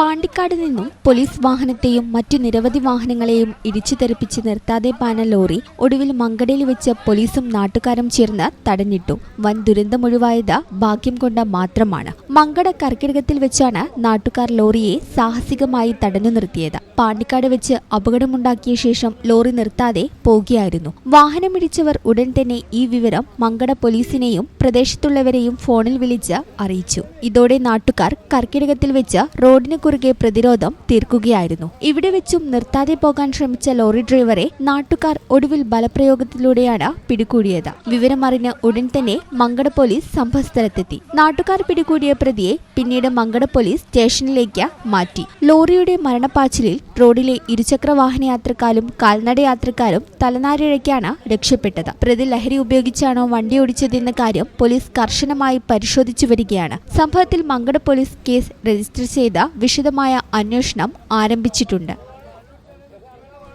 പാണ്ടിക്കാട് നിന്നും പോലീസ് വാഹനത്തെയും മറ്റു നിരവധി വാഹനങ്ങളെയും ഇടിച്ചു തെറിപ്പിച്ച് നിർത്താതെ പാഞ്ഞ ലോറി ഒടുവിൽ മങ്കടയിൽ വെച്ച് പോലീസും നാട്ടുകാരും ചേർന്ന് തടഞ്ഞിട്ടു. വൻ ദുരന്തമൊഴിവായത് ഭാഗ്യം കൊണ്ട് മാത്രമാണ്. മങ്കട കർക്കിടകത്തിൽ വെച്ചാണ് നാട്ടുകാർ ലോറിയെ സാഹസികമായി തടഞ്ഞു നിർത്തിയത്. പാണ്ടിക്കാട് വെച്ച് അപകടമുണ്ടാക്കിയ ശേഷം ലോറി നിർത്താതെ പോകുകയായിരുന്നു. വാഹനമിടിച്ചവർ ഉടൻ തന്നെ ഈ വിവരം മങ്കട പോലീസിനെയും പ്രദേശത്തുള്ളവരെയും ഫോണിൽ വിളിച്ച് അറിയിച്ചു. ഇതോടെ നാട്ടുകാർ കർക്കിടകത്തിൽ വെച്ച് റോഡിന് കുറുകെ പ്രതിരോധം തീർക്കുകയായിരുന്നു. ഇവിടെ വെച്ചും നിർത്താതെ പോകാൻ ശ്രമിച്ച ലോറി ഡ്രൈവറെ നാട്ടുകാർ ഒടുവിൽ ബലപ്രയോഗത്തിലൂടെയാണ് പിടികൂടിയത്. വിവരമറിഞ്ഞ് ഉടൻ തന്നെ മങ്കട പോലീസ് സംഭവസ്ഥലത്തെത്തി. നാട്ടുകാർ പിടികൂടിയ പ്രതിയെ പിന്നീട് മങ്കട പോലീസ് സ്റ്റേഷനിലേക്ക് മാറ്റി. ലോറിയുടെ മരണപ്പാച്ചിലിൽ റോഡിലെ ഇരുചക്ര വാഹന യാത്രക്കാരും കാൽനട യാത്രക്കാരും തലനാരിഴയ്ക്കാണ് രക്ഷപ്പെട്ടത്. പ്രതി ലഹരി ഉപയോഗിച്ചാണോ വണ്ടി ഓടിച്ചതെന്ന കാര്യം പോലീസ് കർശനമായി പരിശോധിച്ചു വരികയാണ്. സംഭവത്തിൽ മങ്കട പോലീസ് കേസ് രജിസ്റ്റർ ചെയ്ത വിശദമായ അന്വേഷണം ആരംഭിച്ചിട്ടുണ്ട്.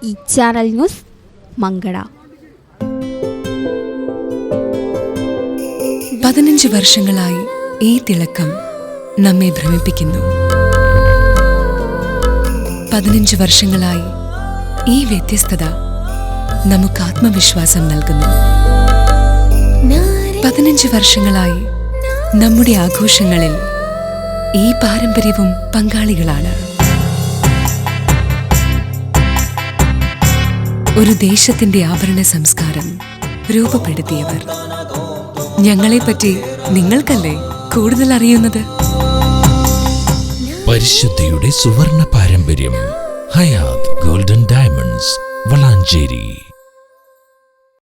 ഈ ചാനൽ ന്യൂസ് മങ്കട. 15 വർഷങ്ങളായി ഈ തിളക്കം നമ്മെ ഭ്രമിപ്പിക്കുന്നു. 15 വർഷങ്ങളായി ഈ വ്യത്യസ്തത നമുക്ക് ആത്മവിശ്വാസം നൽകുന്നു. 15 വർഷങ്ങളായി നമ്മുടെ ആഘോഷങ്ങളിൽ ഈ പാരമ്പര്യവും പങ്കാളികളാണ്. ഒരു ദേശത്തിന്റെ ആഭരണ സംസ്കാരം രൂപപ്പെടുത്തിയവർ. ഞങ്ങളെപ്പറ്റി നിങ്ങൾക്കല്ലേ കൂടുതൽ അറിയുന്നത്? പരിശുദ്ധിയുടെ സുവർണ പാരമ്പര്യം. Hayath golden diamonds, Valanchery.